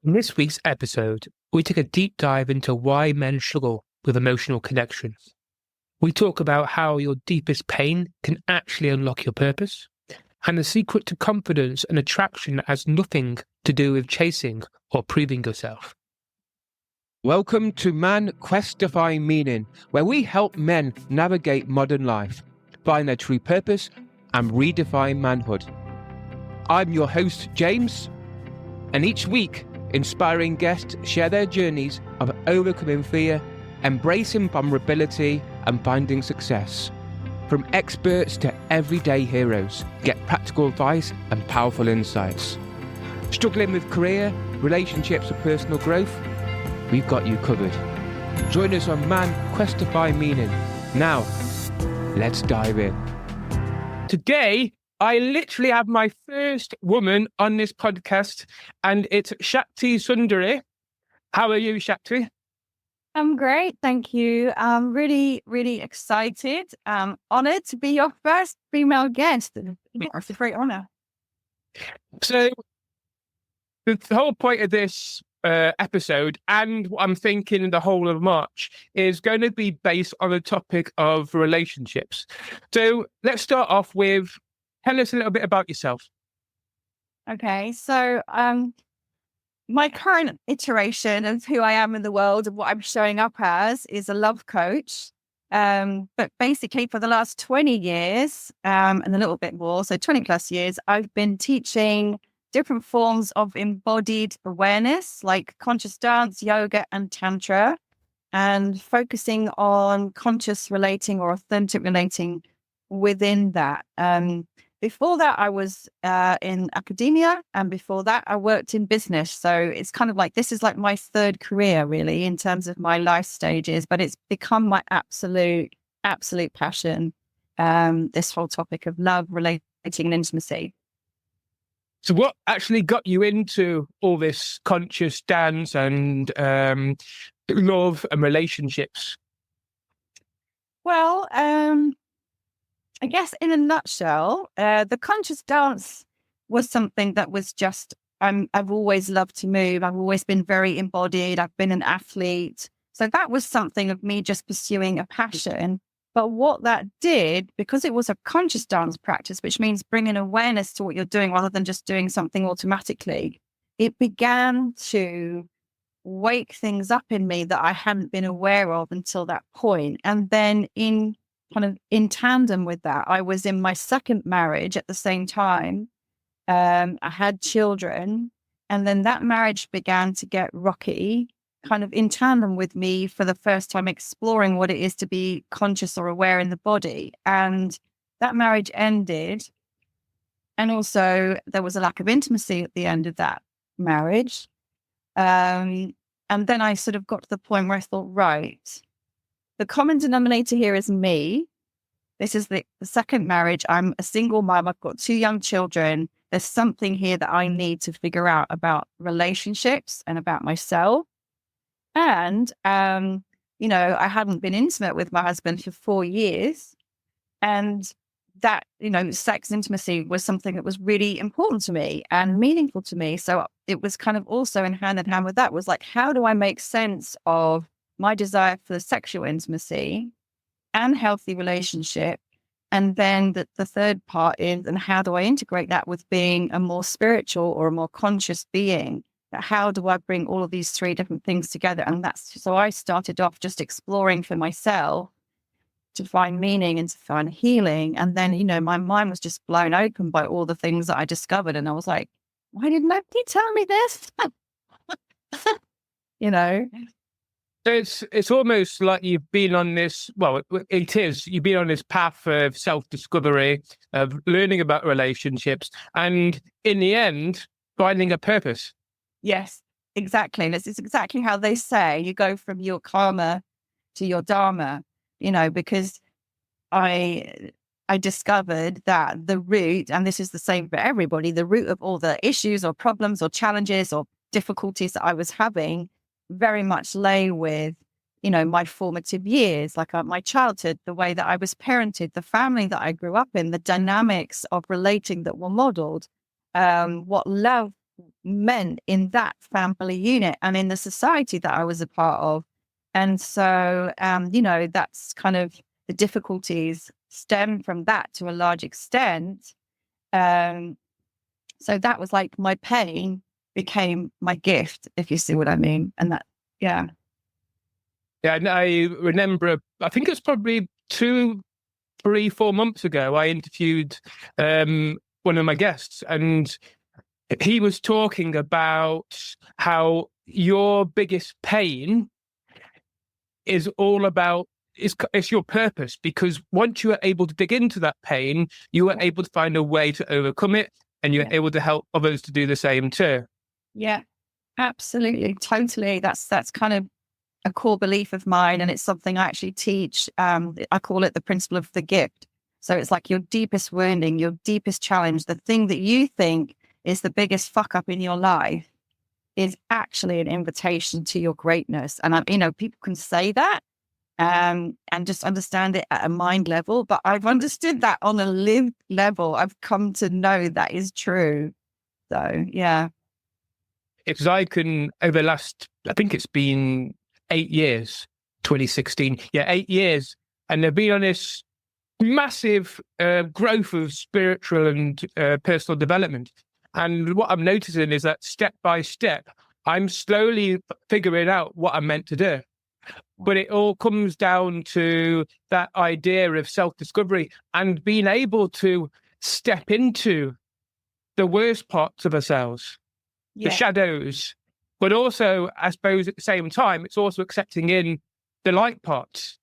In this week's episode, we take a deep dive into why men struggle with emotional connection. We talk about how your deepest pain can actually unlock your purpose, and the secret to confidence and attraction that has nothing to do with chasing or proving yourself. Welcome to Man Quest Define Meaning, where we help men navigate modern life, find their true purpose, and redefine manhood. I'm your host, James, and each week, inspiring guests share their journeys of overcoming fear, embracing vulnerability, and finding success. From experts to everyday heroes, get practical advice and powerful insights. Struggling with career, relationships, or personal growth? We've got you covered. Join us on Man Quest to Find Meaning. Now, let's dive in. Today, I literally have my first woman on this podcast, and it's Shakti Sundari. How are you, Shakti? I'm great, thank you. I'm really, really excited. Honored to be your first female guest. It's a great honor. So, the whole point of this episode, and what I'm thinking in the whole of March, is going to be based on the topic of relationships. So, let's start off with, tell us a little bit about yourself. Okay, so my current iteration of who I am in the world and what I'm showing up as is a love coach. But basically for the last 20 years and a little bit more, so 20 plus years, I've been teaching different forms of embodied awareness like conscious dance, yoga, and tantra, and focusing on conscious relating or authentic relating within that. Before that, I was in academia, and before that, I worked in business. So it's kind of like, this is like my third career, really, in terms of my life stages, but it's become my absolute passion, this whole topic of love, relating, and intimacy. So what actually got you into all this conscious dance and love and relationships? Well, I guess in a nutshell, the conscious dance was something that was just, I've always loved to move. I've always been very embodied. I've been an athlete. So that was something of me just pursuing a passion. But what that did, because it was a conscious dance practice, which means bringing awareness to what you're doing rather than just doing something automatically, it began to wake things up in me that I hadn't been aware of until that point. And then in tandem with that, I was in my second marriage at the same time. I had children, and then that marriage began to get rocky, kind of in tandem with me for the first time exploring what it is to be conscious or aware in the body. And that marriage ended. And also there was a lack of intimacy at the end of that marriage. And then I sort of got to the point where I thought, right, the common denominator here is me. This is the second marriage. I'm a single mom. I've got 2 young children. There's something here that I need to figure out about relationships and about myself. And, I hadn't been intimate with my husband for 4 years. And that, sex intimacy was something that was really important to me and meaningful to me. So it was kind of also in hand with that, was like, how do I make sense of my desire for sexual intimacy and healthy relationship? And then the third part is, and how do I integrate that with being a more spiritual or a more conscious being? How do I bring all of these 3 different things together? And so I started off just exploring for myself to find meaning and to find healing. And then, my mind was just blown open by all the things that I discovered. And I was like, why did nobody tell me this? So it's almost like you've been on this, you've been on this path of self-discovery, of learning about relationships, and in the end, finding a purpose. Yes, exactly. And it's exactly how they say you go from your karma to your dharma, because I discovered that the root, and this is the same for everybody, the root of all the issues or problems or challenges or difficulties that I was having very much lay with, my formative years, like my childhood, the way that I was parented, the family that I grew up in, the dynamics of relating that were modeled, what love meant in that family unit and in the society that I was a part of. And so, that's kind of the difficulties stem from that to a large extent. So that was like my pain became my gift, if you see what I mean. And that, yeah. Yeah, and I remember, I think it was probably 2, 3, 4 months ago, I interviewed one of my guests, and he was talking about how your biggest pain is all about, it's your purpose, because once you are able to dig into that pain, you are able to find a way to overcome it, and you're able to help others to do the same too. Yeah, absolutely. Totally. That's kind of a core belief of mine. And it's something I actually teach. I call it the principle of the gift. So it's like your deepest wounding, your deepest challenge, the thing that you think is the biggest fuck up in your life is actually an invitation to your greatness. And people can say that and just understand it at a mind level, but I've understood that on a lived level. I've come to know that is true. So, yeah. Because I can, over the last, I think it's been 8 years, 2016. Yeah, 8 years. And they've been on this massive growth of spiritual and personal development. And what I'm noticing is that step by step, I'm slowly figuring out what I'm meant to do. But it all comes down to that idea of self-discovery and being able to step into the worst parts of ourselves, the shadows, but also, I suppose, at the same time, it's also accepting in the light parts.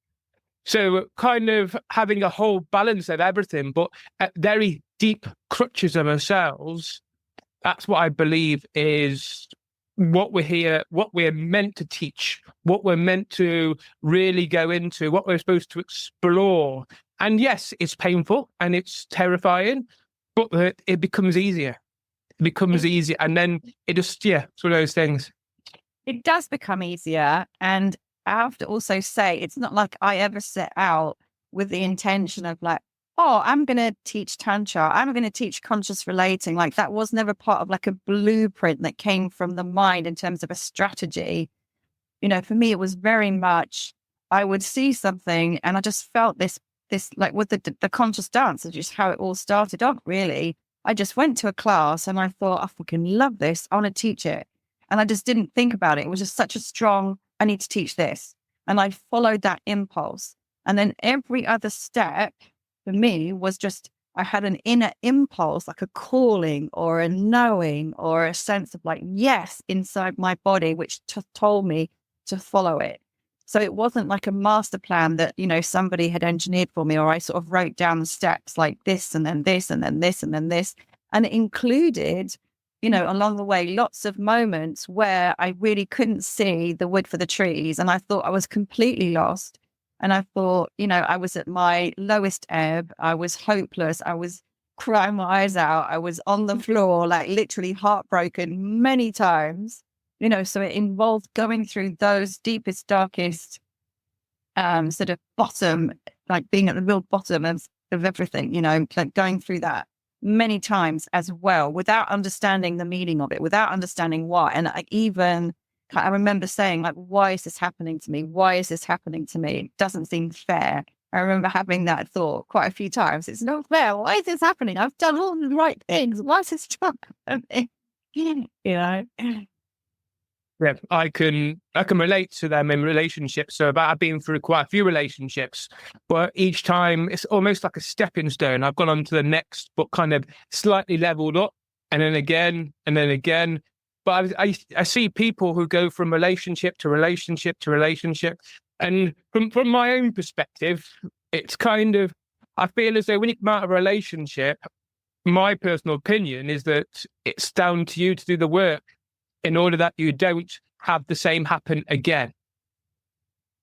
So kind of having a whole balance of everything, but at very deep crutches of ourselves, that's what I believe is what we're here, what we're meant to teach, what we're meant to really go into, what we're supposed to explore. And yes, it's painful and it's terrifying, but it becomes easier. It becomes easier. And then it just, it's one of those things. It does become easier. And I have to also say, it's not like I ever set out with the intention of like, oh, I'm going to teach Tantra. I'm going to teach conscious relating. Like that was never part of like a blueprint that came from the mind in terms of a strategy. For me, it was very much, I would see something and I just felt this like with the conscious dance, is just how it all started off, really. I just went to a class and I thought, I fucking love this. I want to teach it. And I just didn't think about it. It was just such a strong, I need to teach this. And I followed that impulse. And then every other step for me was just, I had an inner impulse, like a calling or a knowing or a sense of like, yes, inside my body, which told me to follow it. So it wasn't like a master plan that, somebody had engineered for me, or I sort of wrote down the steps like this and then this and then this and then this. And it included, along the way, lots of moments where I really couldn't see the wood for the trees. And I thought I was completely lost. And I thought, I was at my lowest ebb. I was hopeless. I was crying my eyes out. I was on the floor, like literally heartbroken many times. So it involved going through those deepest, darkest, sort of bottom, like being at the real bottom of everything, like going through that many times as well, without understanding the meaning of it, without understanding why. And I remember saying, like, why is this happening to me? Why is this happening to me? It doesn't seem fair. I remember having that thought quite a few times. It's not fair. Why is this happening? I've done all the right things. Why is this happening? Yeah, I can relate to them in relationships. So I've been through quite a few relationships, but each time it's almost like a stepping stone. I've gone on to the next, but kind of slightly leveled up, and then again, and then again. But I see people who go from relationship to relationship to relationship, and from my own perspective, it's kind of, I feel as though when you come out of a relationship, my personal opinion is that it's down to you to do the work in order that you don't have the same happen again.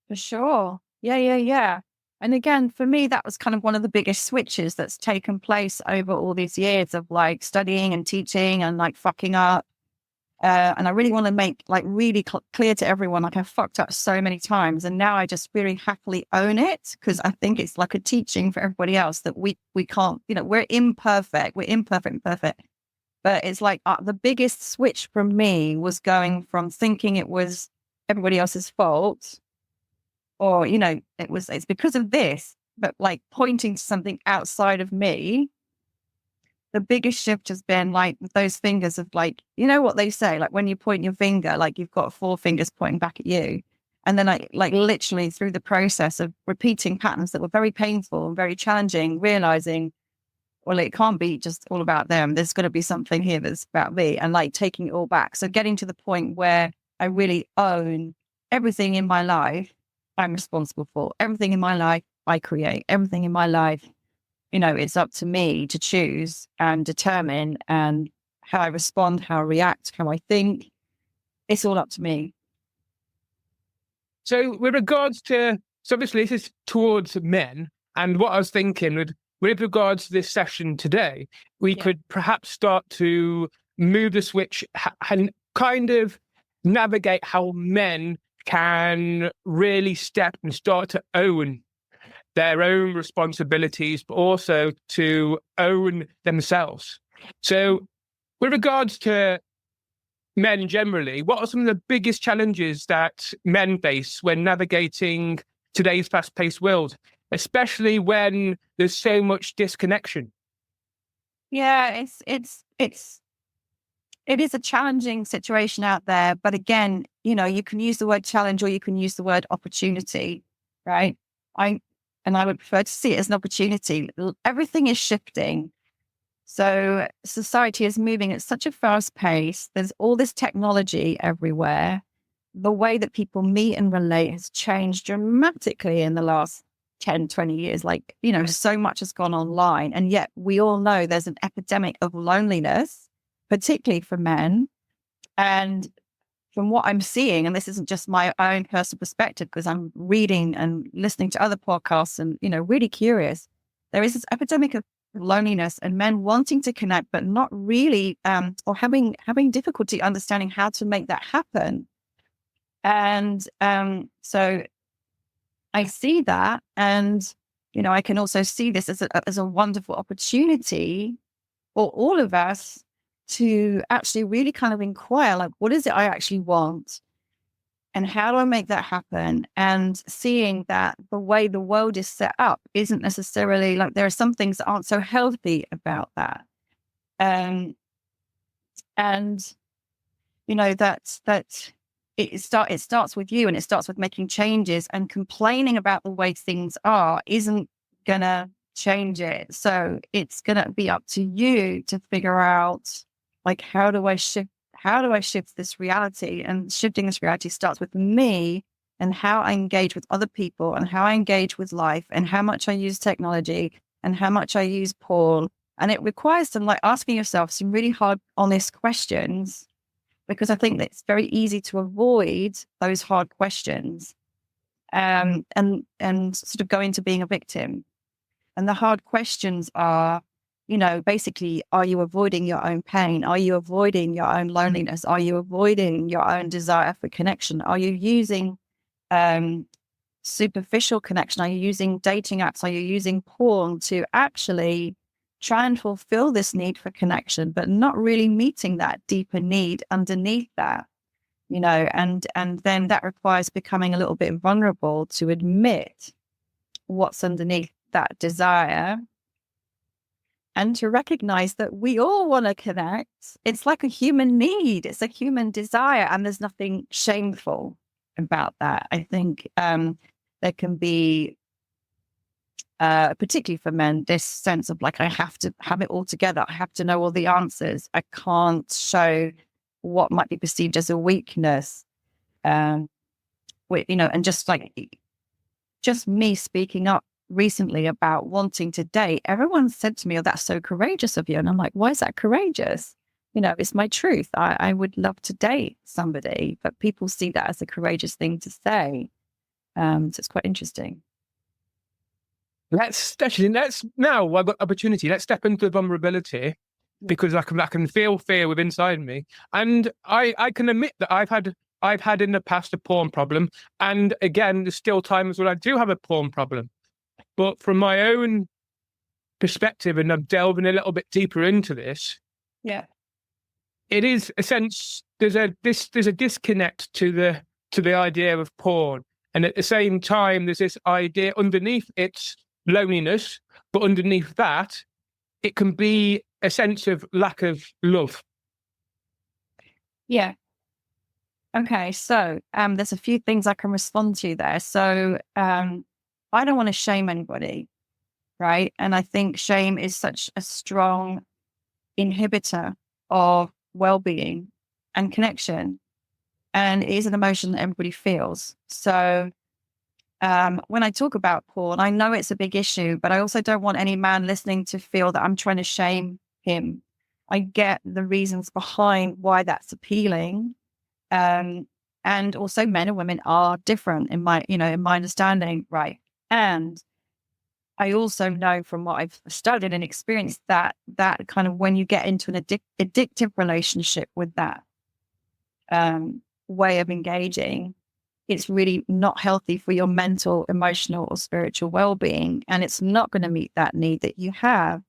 For sure. Yeah. And again, for me, that was kind of one of the biggest switches that's taken place over all these years of like studying and teaching and like fucking up. And I really want to make like really clear to everyone, like I fucked up so many times. And now I just really happily own it, because I think it's like a teaching for everybody else that we can't, we're imperfect and perfect. But it's like the biggest switch from me was going from thinking it was everybody else's fault, or, it's because of this, but like pointing to something outside of me. The biggest shift has been like those fingers of like, what they say, like when you point your finger, like you've got 4 fingers pointing back at you. And then like literally through the process of repeating patterns that were very painful and very challenging, realizing, well, it can't be just all about them. There's going to be something here that's about me, and like taking it all back. So getting to the point where I really own everything in my life I'm responsible for. Everything in my life I create. Everything in my life, it's up to me to choose and determine, and how I respond, how I react, how I think. It's all up to me. So with regards to, so obviously this is towards men, and what I was thinking with regards to this session today, we could perhaps start to move the switch and kind of navigate how men can really step and start to own their own responsibilities, but also to own themselves. So with regards to men generally, what are some of the biggest challenges that men face when navigating today's fast-paced world, especially when there's so much disconnection? Yeah, it is a challenging situation out there. But again, you can use the word challenge or you can use the word opportunity, right? I would prefer to see it as an opportunity. Everything is shifting. So society is moving at such a fast pace. There's all this technology everywhere. The way that people meet and relate has changed dramatically in the last 10, 20 years. Like, so much has gone online. And yet we all know there's an epidemic of loneliness, particularly for men. And from what I'm seeing, and this isn't just my own personal perspective, because I'm reading and listening to other podcasts and, really curious, there is this epidemic of loneliness and men wanting to connect, but not really, or having difficulty understanding how to make that happen. And so I see that, and, I can also see this as a wonderful opportunity for all of us to actually really kind of inquire, like, what is it I actually want? And how do I make that happen? And seeing that the way the world is set up isn't necessarily, like, there are some things that aren't so healthy about that. And that it starts with you, and it starts with making changes, and complaining about the way things are isn't gonna change it. So it's gonna be up to you to figure out, like, how do I shift this reality? And shifting this reality starts with me, and how I engage with other people, and how I engage with life, and how much I use technology, and how much I use Paul. And it requires some, like, asking yourself some really hard, honest questions, because I think that it's very easy to avoid those hard questions, and sort of go into being a victim. And the hard questions are, basically, are you avoiding your own pain? Are you avoiding your own loneliness? Are you avoiding your own desire for connection? Are you using superficial connection? Are you using dating apps? Are you using porn to actually try and fulfill this need for connection, but not really meeting that deeper need underneath that? And then that requires becoming a little bit vulnerable to admit what's underneath that desire, and to recognize that we all want to connect. It's like a human need. It's a human desire. And there's nothing shameful about that. I think there can be, particularly for men, this sense of, like, I have to have it all together. I have to know all the answers. I can't show what might be perceived as a weakness. And just me speaking up recently about wanting to date, everyone said to me, "Oh, that's so courageous of you." And I'm like, why is that courageous? It's my truth. I would love to date somebody, but people see that as a courageous thing to say. So it's quite interesting. Let's now I've got opportunity. Let's step into vulnerability, because I can feel fear within inside me, and I can admit that I've had in the past a porn problem, and again, there's still times when I do have a porn problem. But from my own perspective, and I'm delving a little bit deeper into this, Yeah. it is a sense, there's a disconnect to the idea of porn. And at the same time, there's this idea underneath it's loneliness, but underneath that, it can be a sense of lack of love. Yeah. Okay. So there's a few things I can respond to there. So I don't want to shame anybody, right? And I think shame is such a strong inhibitor of well-being and connection. And it is an emotion that everybody feels. So when I talk about porn, I know it's a big issue, but I also don't want any man listening to feel that I'm trying to shame him. I get the reasons behind why that's appealing. And also men and women are different in my understanding, right? And I also know from what I've studied and experienced that kind of when you get into an addictive relationship with that way of engaging, it's really not healthy for your mental, emotional, or spiritual well-being. And it's not going to meet that need that you have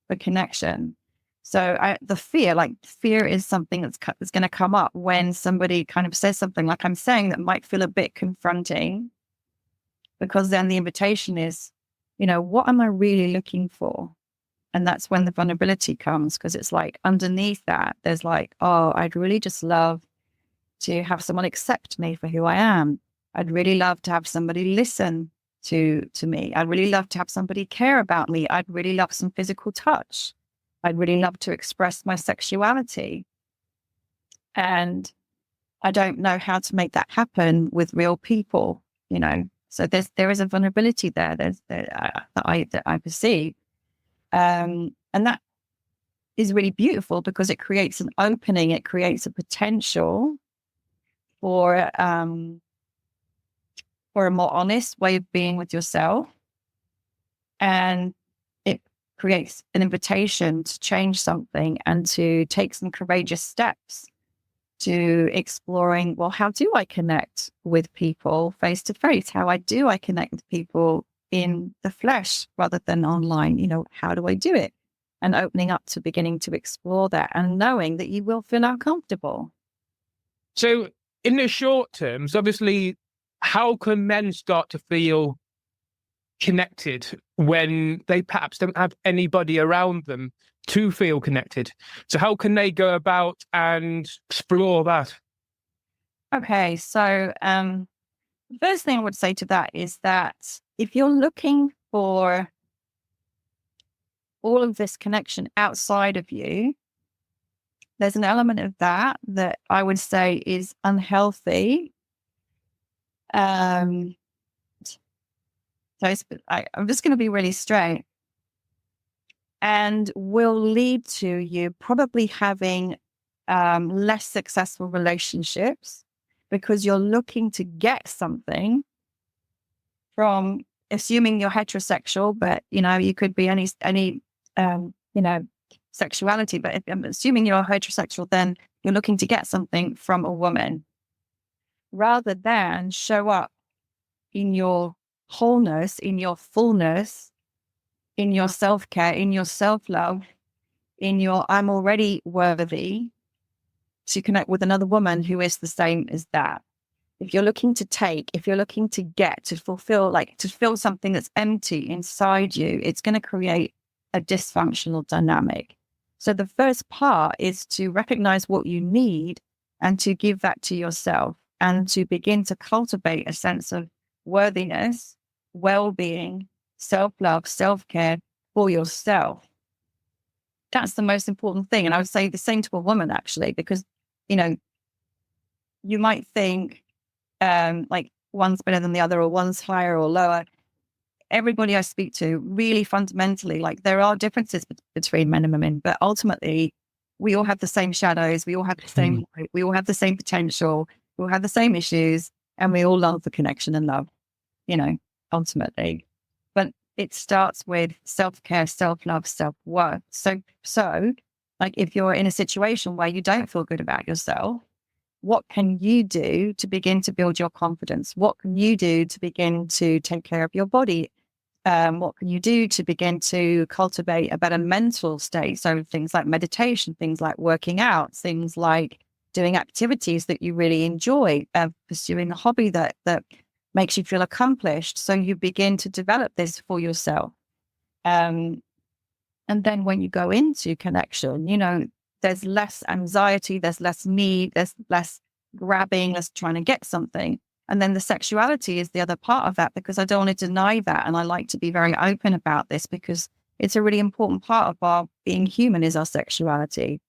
for connection. So the fear is something that's going to come up when somebody kind of says something like I'm saying that might feel a bit confronting, because then the invitation is, what am I really looking for? And that's when the vulnerability comes, because it's like underneath that, there's like, oh, I'd really just love to have someone accept me for who I am. I'd really love to have somebody listen to me. I'd really love to have somebody care about me. I'd really love some physical touch. I'd really love to express my sexuality. And I don't know how to make that happen with real people, So there is a vulnerability there that I perceive. And that is really beautiful because it creates an opening, it creates a potential for a more honest way of being with yourself. And it creates an invitation to change something and to take some courageous steps to exploring, well, how do I connect with people face to face? How do I connect with people in the flesh rather than online? How do I do it? And opening up to beginning to explore that and knowing that you will feel uncomfortable. So in the short terms, obviously, how can men start to feel connected when they perhaps don't have anybody around them to feel connected? So how can they go about and explore that? Okay, so the first thing I would say to that is that if you're looking for all of this connection outside of you, there's an element of that I would say is unhealthy. So I'm just going to be really straight, and will lead to you probably having less successful relationships because you're looking to get something from, assuming you're heterosexual, but you could be any sexuality. But if I'm assuming you're heterosexual, then you're looking to get something from a woman rather than show up in your wholeness, in your fullness, in your self-care, in your self-love, in your I'm already worthy to connect with another woman who is the same as that. If you're looking to take, if you're looking to get, to fulfill, to fill something that's empty inside you, it's going to create a dysfunctional dynamic. So the first part is to recognize what you need and to give that to yourself and to begin to cultivate a sense of worthiness, well-being, self-love, self-care for yourself. That's the most important thing. And I would say the same to a woman, actually, because, you might think one's better than the other or one's higher or lower. Everybody I speak to really fundamentally, there are differences between men and women, but ultimately we all have the same shadows. We all have the same, we all have the same potential. We all have the same issues, and we all love the connection and love, ultimately. But it starts with self-care, self-love, self-worth. So if you're in a situation where you don't feel good about yourself, what can you do to begin to build your confidence? What can you do to begin to take care of your body? What can you do to begin to cultivate a better mental state? So things like meditation, things like working out, things like doing activities that you really enjoy, pursuing a hobby that makes you feel accomplished. So you begin to develop this for yourself. And then when you go into connection, there's less anxiety, there's less need, there's less grabbing, less trying to get something. And then the sexuality is the other part of that, because I don't want to deny that. And I like to be very open about this, because it's a really important part of our being human is our sexuality.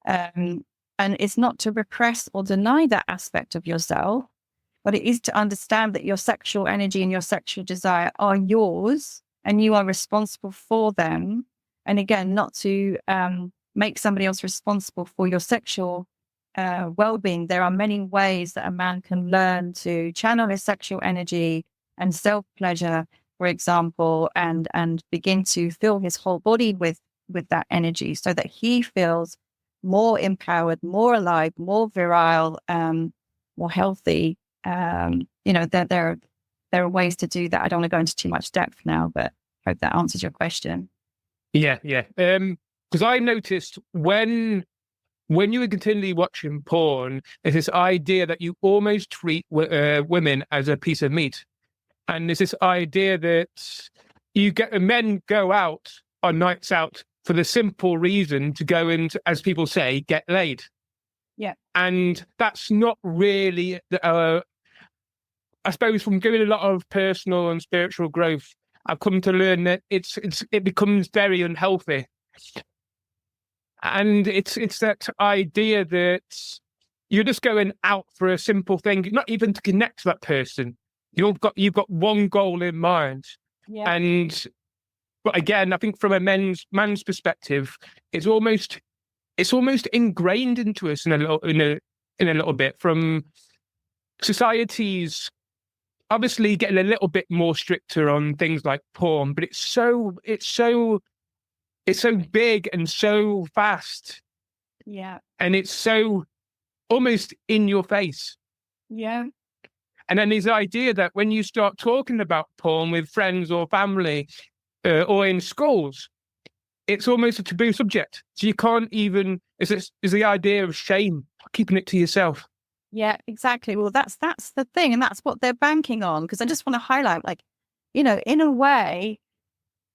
And it's not to repress or deny that aspect of yourself, but it is to understand that your sexual energy and your sexual desire are yours and you are responsible for them. And again, not to make somebody else responsible for your sexual well-being. There are many ways that a man can learn to channel his sexual energy and self-pleasure, for example, and begin to fill his whole body with that energy, so that he feels more empowered, more alive, more virile, more healthy. There are ways to do that. I don't want to go into too much depth now, but I hope that answers your question. Yeah. Because I noticed when you were continually watching porn, there's this idea that you almost treat women as a piece of meat. And there's this idea that men go out on nights out for the simple reason to go and, as people say, get laid. Yeah. And that's not really, I suppose from doing a lot of personal and spiritual growth, I've come to learn that it becomes very unhealthy. And it's that idea that you're just going out for a simple thing, not even to connect to that person. You've got one goal in mind. Yeah. But again, I think from a man's perspective, it's almost ingrained into us in a little bit, from society's obviously getting a little bit more stricter on things like porn, but it's so big and so fast. Yeah. And it's so almost in your face. Yeah. And then there's the idea that when you start talking about porn with friends or family or in schools, it's almost a taboo subject. So you can't even, it's the idea of shame, keeping it to yourself. Yeah, exactly. Well, that's the thing. And that's what they're banking on. Because I just want to highlight, in a way,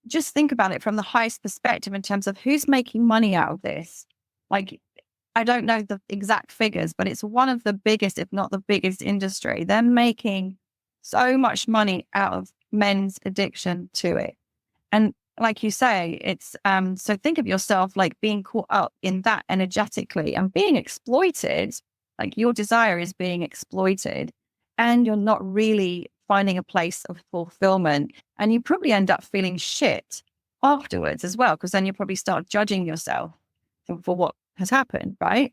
just think about it from the highest perspective in terms of who's making money out of this. I don't know the exact figures, but it's one of the biggest, if not the biggest industry. They're making so much money out of men's addiction to it. And like you say, it's, so think of yourself like being caught up in that energetically and being exploited. Like your desire is being exploited and you're not really finding a place of fulfillment. And you probably end up feeling shit afterwards as well, because then you probably start judging yourself for what has happened, right?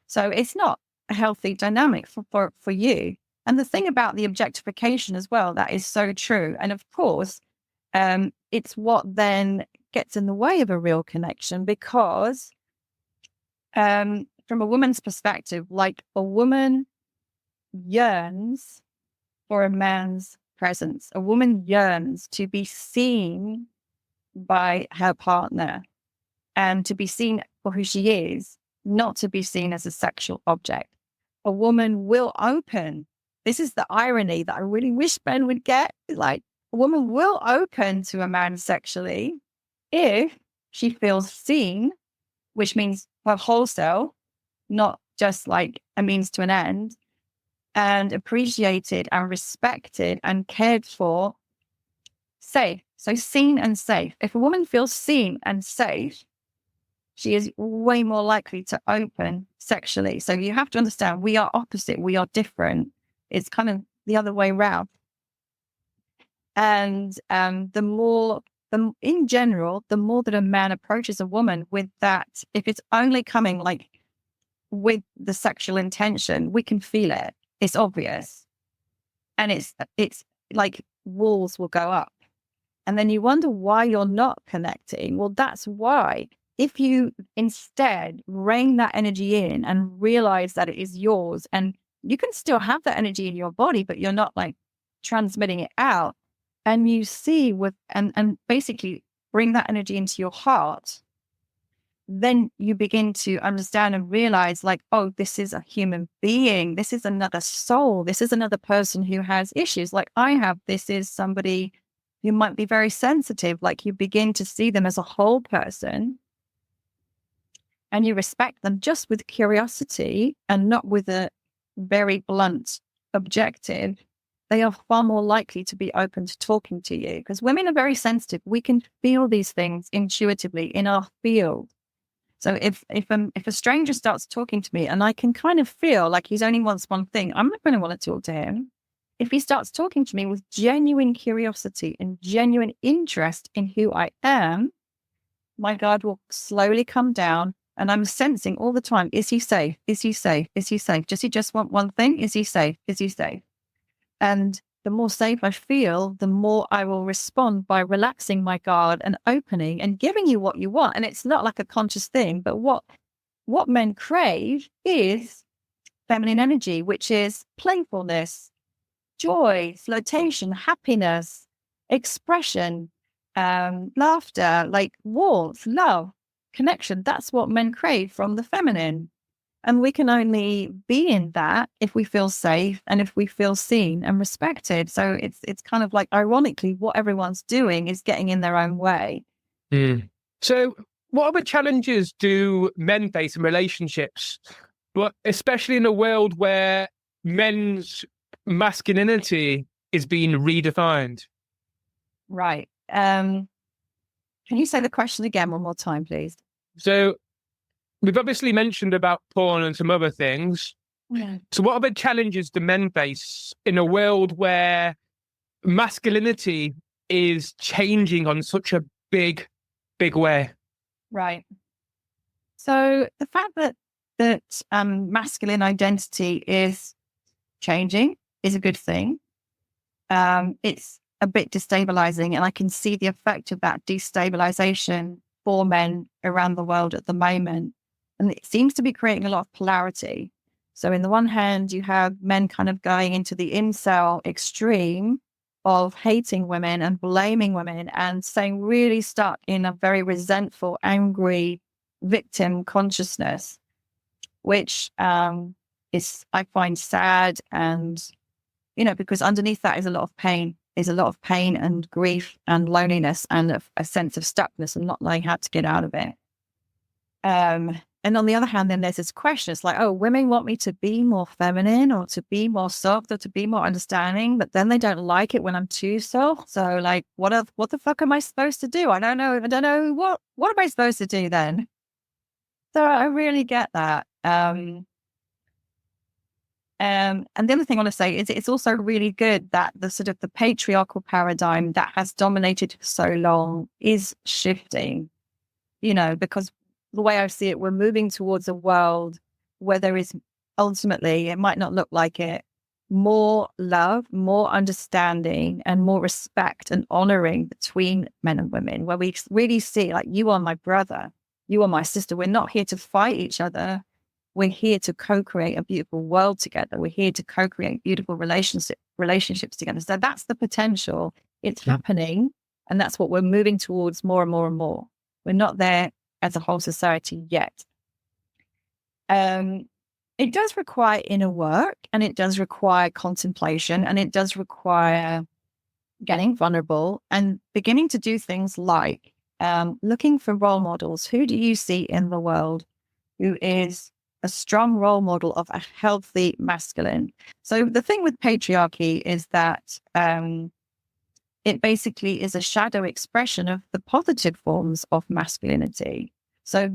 So it's not a healthy dynamic for you. And the thing about the objectification as well, that is so true. And of course, it's what then gets in the way of a real connection, because from a woman's perspective, like a woman yearns for a man's presence. A woman yearns to be seen by her partner and to be seen for who she is, not to be seen as a sexual object. A woman will open. This is the irony that I really wish men would get. Like, a woman will open to a man sexually if she feels seen, which means her whole self, not just like a means to an end, and appreciated and respected and cared for, safe. So seen and safe. If a woman feels seen and safe, she is way more likely to open sexually. So you have to understand, we are opposite, we are different. It's kind of the other way around. And in general, the more that a man approaches a woman with that, if it's only coming like with the sexual intention, we can feel it. It's obvious. And it's like walls will go up. And then you wonder why you're not connecting. Well, that's why. If you instead rein that energy in and realize that it is yours, and you can still have that energy in your body, but you're not like transmitting it out, and you see and basically bring that energy into your heart, then you begin to understand and realize like, oh, this is a human being. This is another soul. This is another person who has issues like I have. This is somebody who might be very sensitive. Like you begin to see them as a whole person and you respect them just with curiosity and not with a very blunt objective. They are far more likely to be open to talking to you because women are very sensitive. We can feel these things intuitively in our field. So if a stranger starts talking to me and I can kind of feel like he only wants one thing, I'm not going to want to talk to him. If he starts talking to me with genuine curiosity and genuine interest in who I am, my guard will slowly come down and I'm sensing all the time, is he safe? Is he safe? Is he safe? Does he just want one thing? Is he safe? Is he safe? And the more safe I feel, the more I will respond by relaxing my guard and opening and giving you what you want. And it's not like a conscious thing, but what men crave is feminine energy, which is playfulness, joy, flotation, happiness, expression, laughter, like warmth, love, connection. That's what men crave from the feminine. And we can only be in that if we feel safe and if we feel seen and respected. So it's kind of like, ironically, what everyone's doing is getting in their own way. So what other challenges do men face in relationships, but especially in a world where men's masculinity is being redefined? Right. Can you say the question again one more time, please? So we've obviously mentioned about porn and some other things. Yeah. So what other challenges do men face in a world where masculinity is changing on such a big way? Right. So the fact that masculine identity is changing is a good thing. It's a bit destabilizing, and I can see the effect of that destabilization for men around the world at the moment. And it seems to be creating a lot of polarity. So in the one hand, you have men kind of going into the incel extreme of hating women and blaming women and saying really stuck in a very resentful, angry victim consciousness, which is, I find, sad. And, because underneath that is a lot of pain, and grief and loneliness and a sense of stuckness and not knowing how to get out of it. And on the other hand, then there's this question. It's like, oh, women want me to be more feminine or to be more soft or to be more understanding, but then they don't like it when I'm too soft. So like, what the fuck am I supposed to do? I don't know. What am I supposed to do then? So I really get that. And the other thing I want to say is it's also really good that the sort of the patriarchal paradigm that has dominated for so long is shifting, because the way I see it, we're moving towards a world where there is ultimately, it might not look like it, more love, more understanding, and more respect and honoring between men and women, where we really see, like, you are my brother, you are my sister. We're not here to fight each other. We're here to co-create a beautiful world together. We're here to co-create beautiful relationships together. So that's the potential. It's happening. And that's what we're moving towards more and more and more. We're not there as a whole society yet. It does require inner work, and it does require contemplation, and it does require getting vulnerable and beginning to do things like looking for role models. Who do you see in the world who is a strong role model of a healthy masculine? So the thing with patriarchy is that it basically is a shadow expression of the positive forms of masculinity. So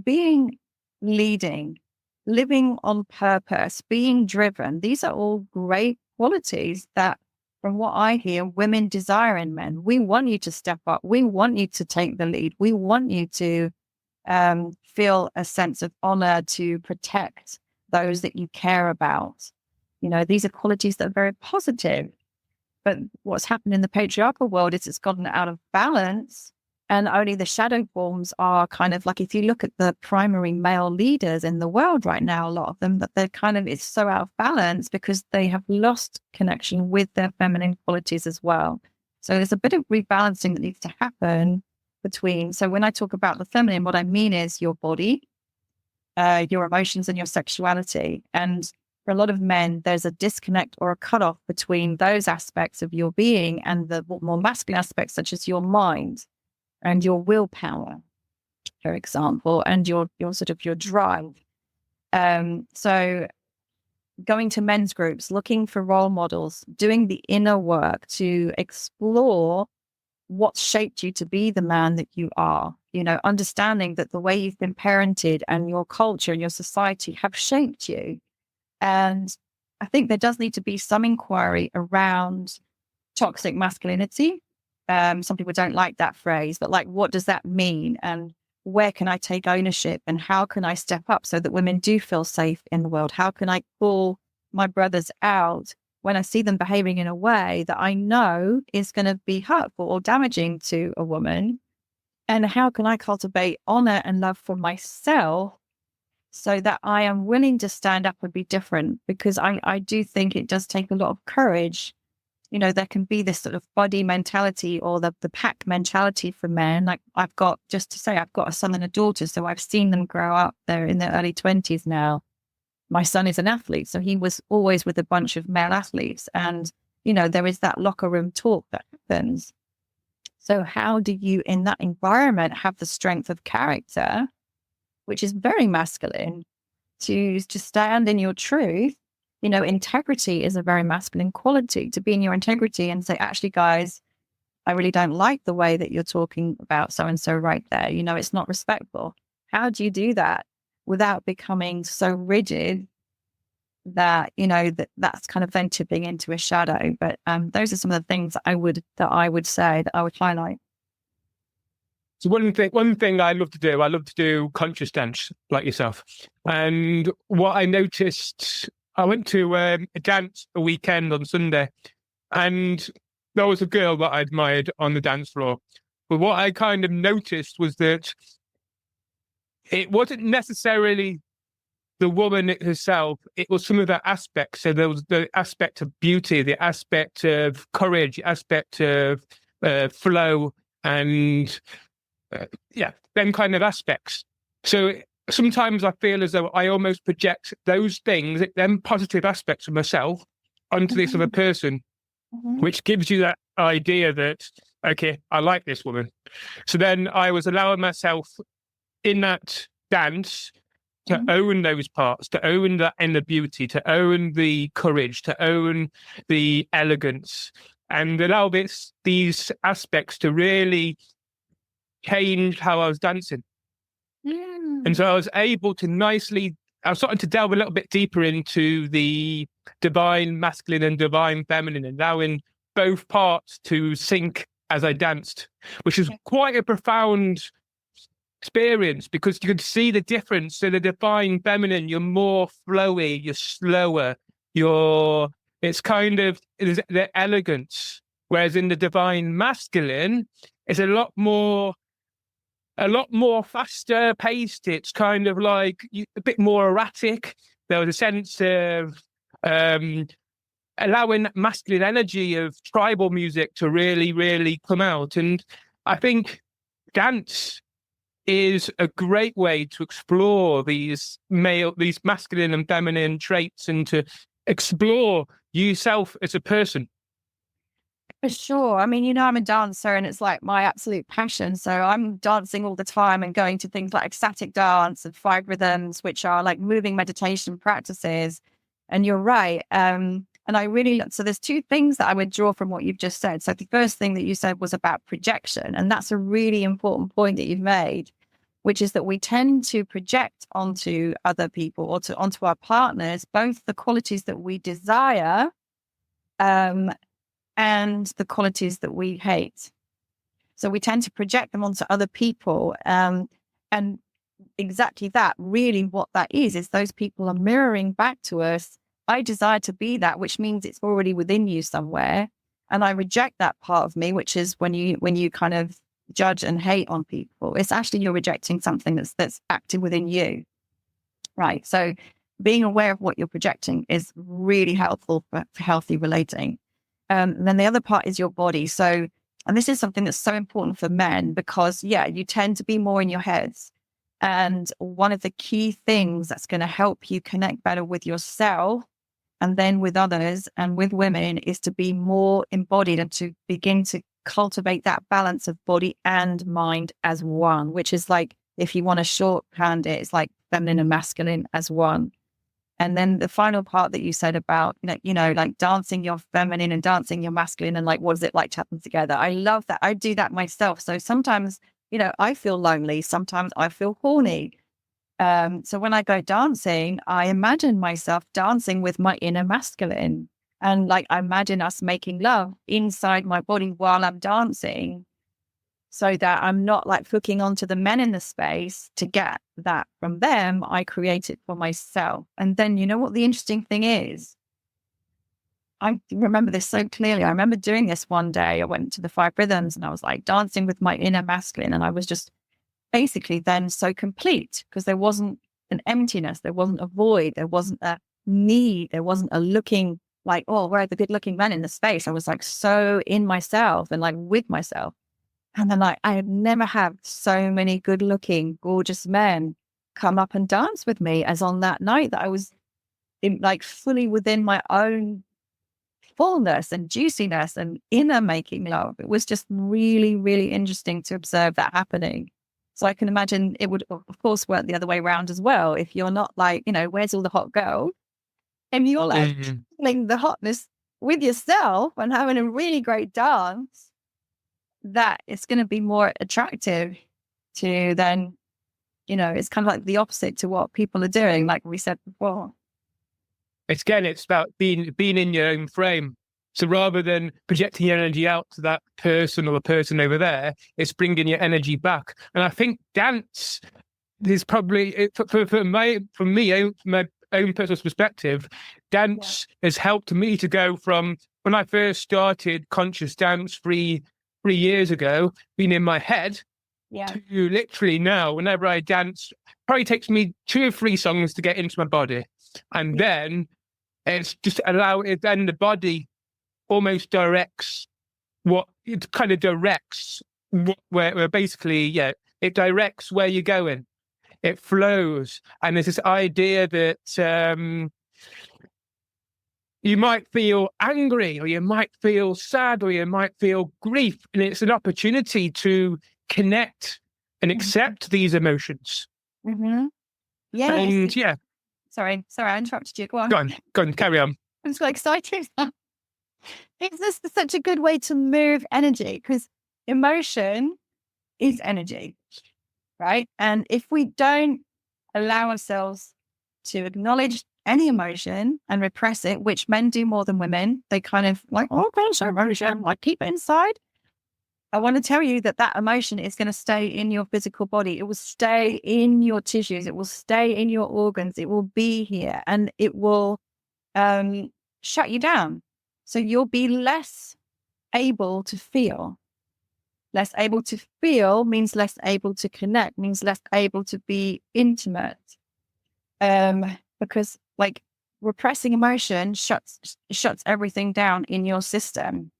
leading, living on purpose, being driven, these are all great qualities that, from what I hear, women desire in men. We want you to step up. We want you to take the lead. We want you to feel a sense of honor, to protect those that you care about. These are qualities that are very positive. But what's happened in the patriarchal world is it's gotten out of balance, and only the shadow forms are kind of like, if you look at the primary male leaders in the world right now, a lot of them, that they're kind of, it's so out of balance because they have lost connection with their feminine qualities as well. So there's a bit of rebalancing that needs to happen between. So when I talk about the feminine, what I mean is your body, your emotions, and your sexuality. And for a lot of men, there's a disconnect or a cutoff between those aspects of your being and the more masculine aspects, such as your mind and your willpower, for example, and your sort of your drive. So going to men's groups, looking for role models, doing the inner work to explore what shaped you to be the man that you are, understanding that the way you've been parented and your culture and your society have shaped you. And I think there does need to be some inquiry around toxic masculinity. Some people don't like that phrase, but like, what does that mean? And where can I take ownership, and how can I step up so that women do feel safe in the world? How can I call my brothers out when I see them behaving in a way that I know is going to be hurtful or damaging to a woman? And how can I cultivate honor and love for myself so that I am willing to stand up and be different? Because I do think it does take a lot of courage. There can be this sort of body mentality or the pack mentality for men. Like I've got a son and a daughter, so I've seen them grow up. They're in their early 20s now. My son is an athlete, so he was always with a bunch of male athletes. And, there is that locker room talk that happens. So how do you, in that environment, have the strength of character, which is very masculine, to stand in your truth? Integrity is a very masculine quality, to be in your integrity and say, actually, guys, I really don't like the way that you're talking about so-and-so right there. It's not respectful. How do you do that without becoming so rigid that, that's kind of then tipping into a shadow? But those are some of the things that I would say that I would highlight. So one thing I love to do conscious dance like yourself. And what I noticed, I went to a dance a weekend on Sunday, and there was a girl that I admired on the dance floor. But what I kind of noticed was that it wasn't necessarily the woman herself, it was some of the aspects. So there was the aspect of beauty, the aspect of courage, the aspect of flow, and them kind of aspects. So sometimes I feel as though I almost project those things, them positive aspects of myself onto this other person, which gives you that idea that, okay, I like this woman. So then I was allowing myself in that dance to own those parts, to own that inner beauty, to own the courage, to own the elegance, and allow these aspects to really change how I was dancing. And so I was able to I was starting to delve a little bit deeper into the divine masculine and divine feminine, allowing both parts to sync as I danced, which is quite a profound experience, because you could see the difference. So the divine feminine, you're more flowy, you're slower, it's kind of the elegance. Whereas in the divine masculine, it's a lot more faster paced. It's kind of like a bit more erratic. There was a sense of allowing masculine energy of tribal music to really, really come out. And I think dance is a great way to explore these masculine and feminine traits, and to explore yourself as a person. For sure. I mean, I'm a dancer, and it's like my absolute passion. So I'm dancing all the time and going to things like ecstatic dance and 5 rhythms, which are like moving meditation practices. And you're right. And so there's 2 things that I would draw from what you've just said. So the first thing that you said was about projection. And that's a really important point that you've made, which is that we tend to project onto other people or onto our partners, both the qualities that we desire, and the qualities that we hate. So we tend to project them onto other people. And exactly that, really what that is those people are mirroring back to us, I desire to be that, which means it's already within you somewhere. And I reject that part of me, which is when you kind of judge and hate on people. It's actually you're rejecting something that's active within you. Right. So being aware of what you're projecting is really helpful for healthy relating. And then the other part is your body. So And this is something that's so important for men because, you tend to be more in your heads. And one of the key things that's going to help you connect better with yourself and then with others and with women is to be more embodied and to begin to cultivate that balance of body and mind as one, which is like, if you want to shorthand it, it's like feminine and masculine as one. And then the final part that you said about, like dancing your feminine and dancing your masculine and like, what is it like to have them together? I love that. I do that myself. So sometimes, I feel lonely. Sometimes I feel horny. So when I go dancing, I imagine myself dancing with my inner masculine. And like, I imagine us making love inside my body while I'm dancing so that I'm not like hooking onto the men in the space to get that from them. I create it for myself. And then, you know what the interesting thing is? I remember this so clearly. I remember doing this one day. I went to the 5 rhythms and I was like dancing with my inner masculine. And I was just basically then so complete because there wasn't an emptiness. There wasn't a void. There wasn't a need. There wasn't a looking like, oh, where are the good looking men in the space? I was like so in myself and like with myself. And then I had never had so many good looking, gorgeous men come up and dance with me as on that night that I was like fully within my own fullness and juiciness and inner making love. It was just really, really interesting to observe that happening. So I can imagine it would, of course, work the other way around as well. If you're not like, where's all the hot girl? And you're like feeling the hotness with yourself and having a really great dance, that it's going to be more attractive to then, it's kind of like the opposite to what people are doing, like we said before. It's about being in your own frame. So rather than projecting your energy out to that person or the person over there, it's bringing your energy back. And I think dance is probably, from my own personal perspective, dance has helped me to go from when I first started conscious dance 3 years ago, being in my head, to literally now, whenever I dance, probably takes me 2 or 3 songs to get into my body. And then it's just then the body almost directs where basically, it directs where you're going. It flows. And there's this idea that you might feel angry, or you might feel sad, or you might feel grief. And it's an opportunity to connect and accept these emotions. Mm-hmm. Yeah. And Sorry, I interrupted you. Go on. Go on, carry on. I'm so excited. It's just such a good way to move energy because emotion is energy, right? And if we don't allow ourselves to acknowledge any emotion and repress it, which men do more than women, they kind of like, oh, there's emotion, like keep it inside. I want to tell you that emotion is going to stay in your physical body. It will stay in your tissues. It will stay in your organs. It will be here and it will shut you down. So you'll be less able to feel. Less able to feel means less able to connect, means less able to be intimate. Because like repressing emotion shuts everything down in your system.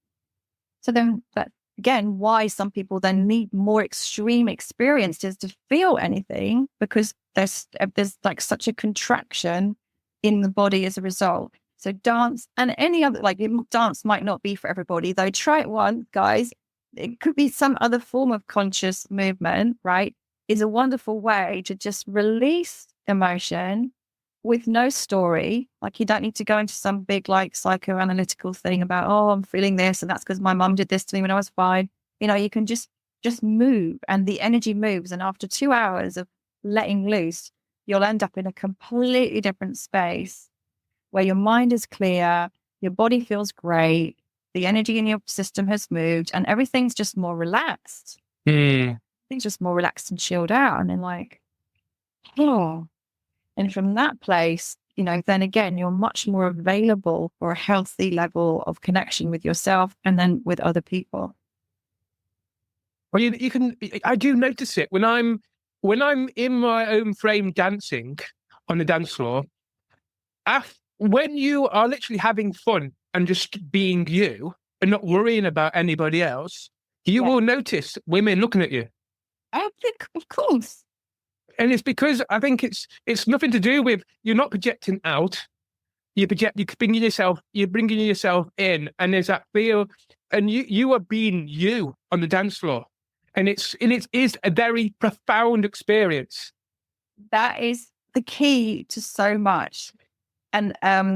So then that, again, why some people then need more extreme experiences to feel anything, because there's like such a contraction in the body as a result. So dance and any other, like dance might not be for everybody, though. Try it once, guys. It could be some other form of conscious movement, right? Is a wonderful way to just release emotion with no story. Like you don't need to go into some big like psychoanalytical thing about, oh, I'm feeling this and that's because my mum did this to me when I was 5. You can just move and the energy moves. And after 2 hours of letting loose, you'll end up in a completely different space where your mind is clear, your body feels great, the energy in your system has moved, and everything's just more relaxed. Things just more relaxed and chilled out. And then like, oh. And from that place, then again, you're much more available for a healthy level of connection with yourself and then with other people. Well, you can. I do notice it when I'm in my own frame dancing on the dance floor. When you are literally having fun and just being you and not worrying about anybody else, you will notice women looking at you. I think, of course. And it's because I think it's nothing to do with you're not projecting out. You're bringing yourself in, and there's that feel, and you are being you on the dance floor, and it is a very profound experience. That is the key to so much. And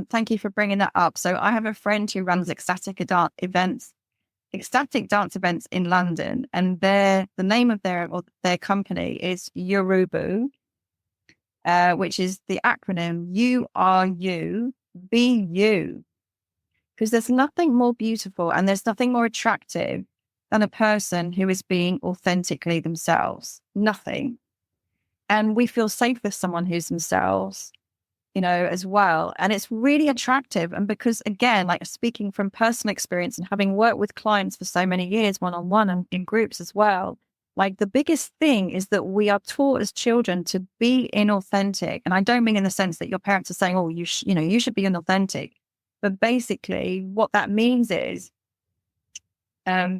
thank you for bringing that up. So I have a friend who runs ecstatic dance events in London, and the name of their company is Yorubu, which is the acronym You Are You, Be You. Because there's nothing more beautiful and there's nothing more attractive than a person who is being authentically themselves. Nothing. And we feel safe with someone who's themselves, as well. And it's really attractive. And because, again, like speaking from personal experience and having worked with clients for so many years, one-on-one and in groups as well, like the biggest thing is that we are taught as children to be inauthentic. And I don't mean in the sense that your parents are saying, oh, you should be inauthentic. But basically what that means is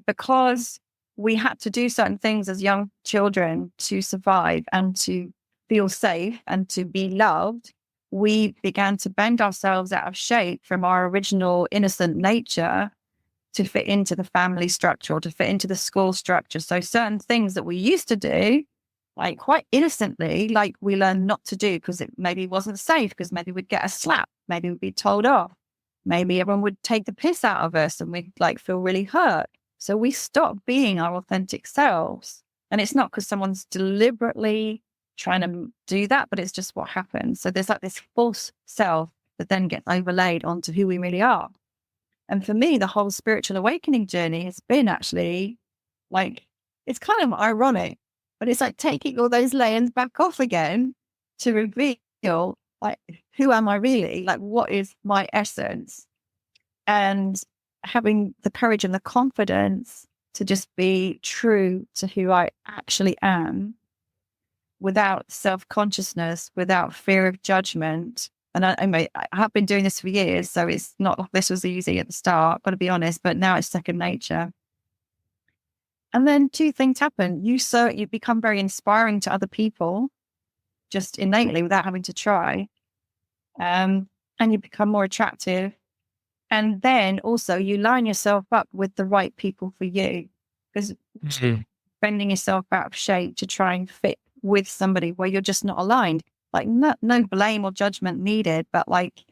because we had to do certain things as young children to survive and to feel safe and to be loved, we began to bend ourselves out of shape from our original innocent nature to fit into the family structure or to fit into the school structure. So certain things that we used to do, like quite innocently, like we learned not to do because it maybe wasn't safe, because maybe we'd get a slap, maybe we'd be told off, maybe everyone would take the piss out of us and we'd like feel really hurt. So we stopped being our authentic selves. And it's not because someone's deliberately trying to do that, but it's just what happens. So there's like this false self that then gets overlaid onto who we really are. And for me, the whole spiritual awakening journey has been actually like, it's kind of ironic, but it's like taking all those layers back off again to reveal, like, who am I really? Like, what is my essence? And having the courage and the confidence to just be true to who I actually am without self-consciousness, without fear of judgment. And I have been doing this for years, so it's not like this was easy at the start, got to be honest, but now it's second nature. And then two things happen. You become very inspiring to other people, just innately without having to try. And you become more attractive. And then also you line yourself up with the right people for you, because bending yourself out of shape to try and fit with somebody where you're just not aligned, like no blame or judgment needed, but like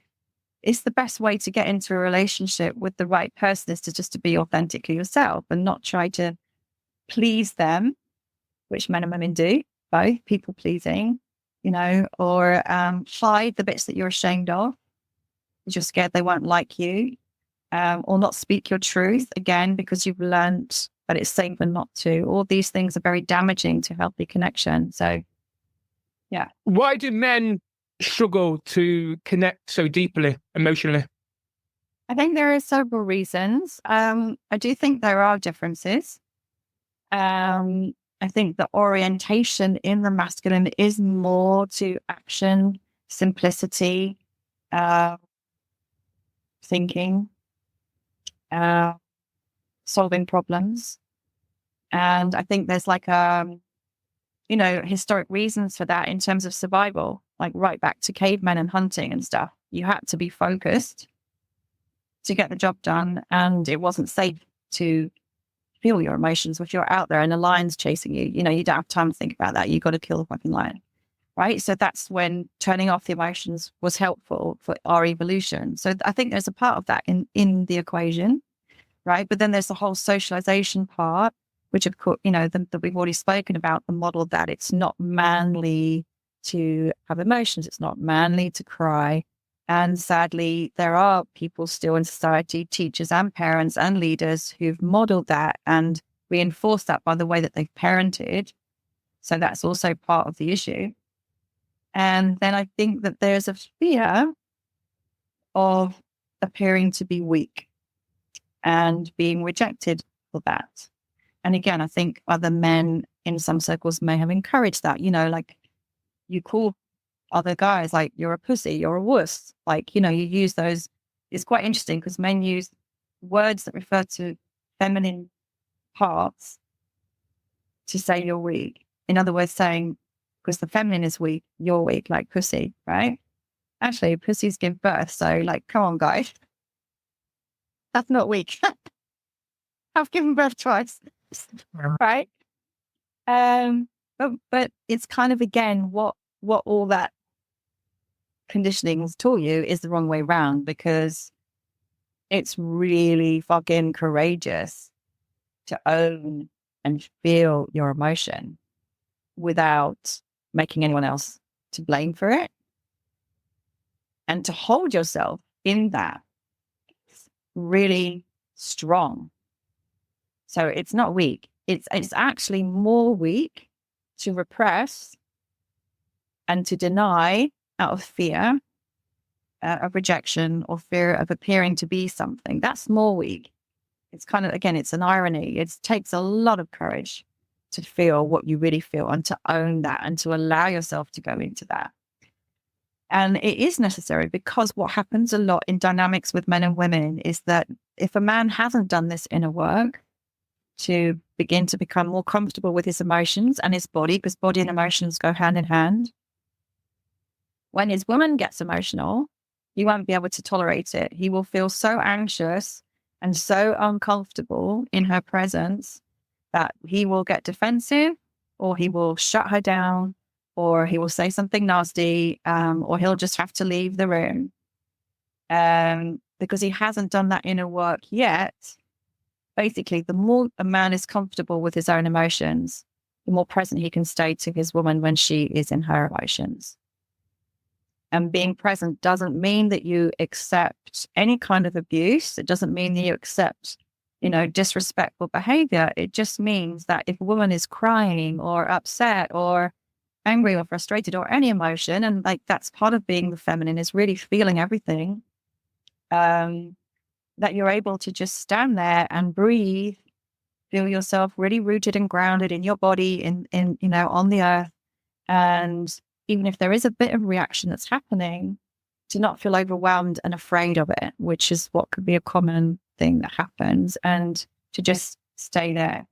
it's the best way to get into a relationship with the right person is to be authentically yourself and not try to please them, which men and women do, both people pleasing, or hide the bits that you're ashamed of. You're scared they won't like you, or not speak your truth again because you've learned that it's safer not to. All these things are very damaging to healthy connection. So, yeah. Why do men struggle to connect so deeply emotionally? I think there are several reasons. I do think there are differences. I think the orientation in the masculine is more to action, simplicity, thinking, solving problems. And I think there's like, historic reasons for that in terms of survival, like right back to cavemen and hunting and stuff. You had to be focused to get the job done, and it wasn't safe to feel your emotions if you're out there and a lion's chasing you. You don't have time to think about that. You got to kill the fucking lion, right? So that's when turning off the emotions was helpful for our evolution. So I think there's a part of that in the equation, right? But then there's the whole socialization part, which of course, that we've already spoken about, the model that it's not manly to have emotions. It's not manly to cry. And sadly, there are people still in society, teachers and parents and leaders who've modeled that and reinforced that by the way that they've parented. So that's also part of the issue. And then I think that there's a fear of appearing to be weak and being rejected for that. And again, I think other men in some circles may have encouraged that, like you call other guys like you're a pussy, you're a wuss. Like, you use those. It's quite interesting because men use words that refer to feminine parts to say you're weak. In other words, saying, because the feminine is weak, you're weak, like pussy, right? Actually, pussies give birth. So like, come on, guys. That's not weak. I've given birth twice, right? But it's kind of, again, what all that conditioning has taught you is the wrong way round, because it's really fucking courageous to own and feel your emotion without making anyone else to blame for it, and to hold yourself in that really strong. So it's not weak. It's actually more weak to repress and to deny out of fear of rejection or fear of appearing to be something. That's more weak. It's kind of, again, it's an irony. It takes a lot of courage to feel what you really feel and to own that and to allow yourself to go into that. And it is necessary, because what happens a lot in dynamics with men and women is that if a man hasn't done this inner work to begin to become more comfortable with his emotions and his body, because body and emotions go hand in hand, when his woman gets emotional, he won't be able to tolerate it. He will feel so anxious and so uncomfortable in her presence that he will get defensive, or he will shut her down, or he will say something nasty, or he'll just have to leave the room because he hasn't done that inner work yet. Basically, the more a man is comfortable with his own emotions, the more present he can stay to his woman when she is in her emotions. And being present doesn't mean that you accept any kind of abuse. It doesn't mean that you accept, disrespectful behavior. It just means that if a woman is crying or upset or angry or frustrated or any emotion, and like that's part of being the feminine, is really feeling everything, that you're able to just stand there and breathe, feel yourself really rooted and grounded in your body, in on the earth. And even if there is a bit of reaction that's happening, to not feel overwhelmed and afraid of it, which is what could be a common thing that happens, and to just stay there.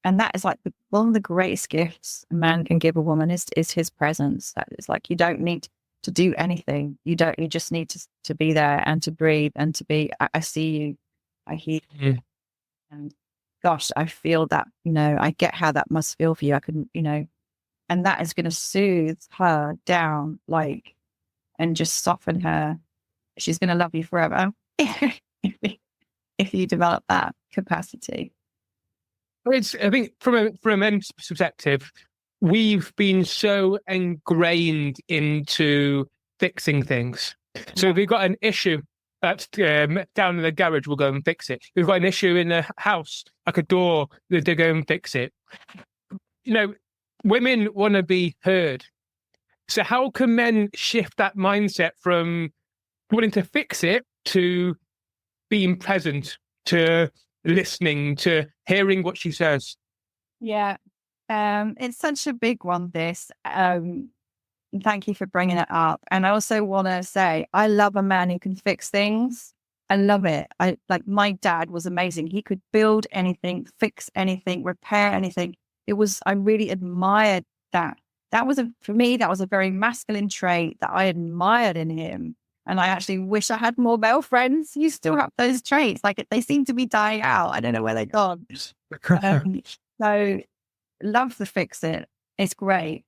And that is like one of the greatest gifts a man can give a woman is his presence. That is like, you don't need to do anything. You just need to be there and to breathe and to be, I see you, I hear you. And gosh, I feel that, I get how that must feel for you. I couldn't, and that is going to soothe her down, and just soften her. She's going to love you forever if you develop that capacity. I think from a men's perspective, we've been so ingrained into fixing things. So if we've got an issue that's down in the garage, we'll go and fix it. If we've got an issue in the house, like a door, they go and fix it. Women want to be heard. So how can men shift that mindset from wanting to fix it to being present, to listening, to hearing what she says? Yeah. It's such a big one, this. Thank you for bringing it up. And I also want to say, I love a man who can fix things. I love it. My dad was amazing. He could build anything, fix anything, repair anything. I really admired that. For me, that was a very masculine trait that I admired in him. And I actually wish I had more male friends who still have those traits. They seem to be dying out. I don't know where they're gone. So love the fix it. It's great.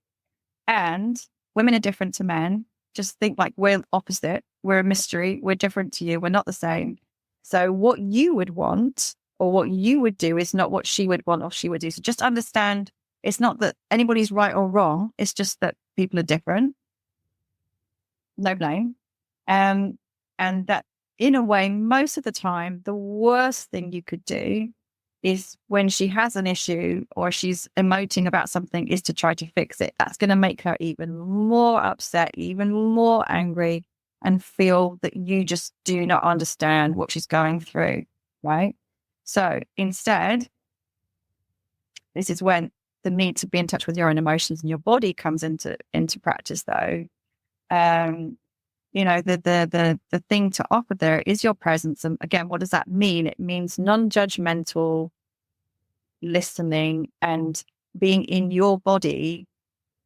And women are different to men. Just think we're opposite. We're a mystery. We're different to you. We're not the same. So what you would want or what you would do is not what she would want or she would do. So just understand, it's not that anybody's right or wrong. It's just that people are different. No blame. And that in a way, most of the time, the worst thing you could do is when she has an issue or she's emoting about something is to try to fix it. That's going to make her even more upset, even more angry, and feel that you just do not understand what she's going through, right? So instead, this is when the need to be in touch with your own emotions and your body comes into practice, though. The thing to offer there is your presence. And again, what does that mean? It means non-judgmental listening and being in your body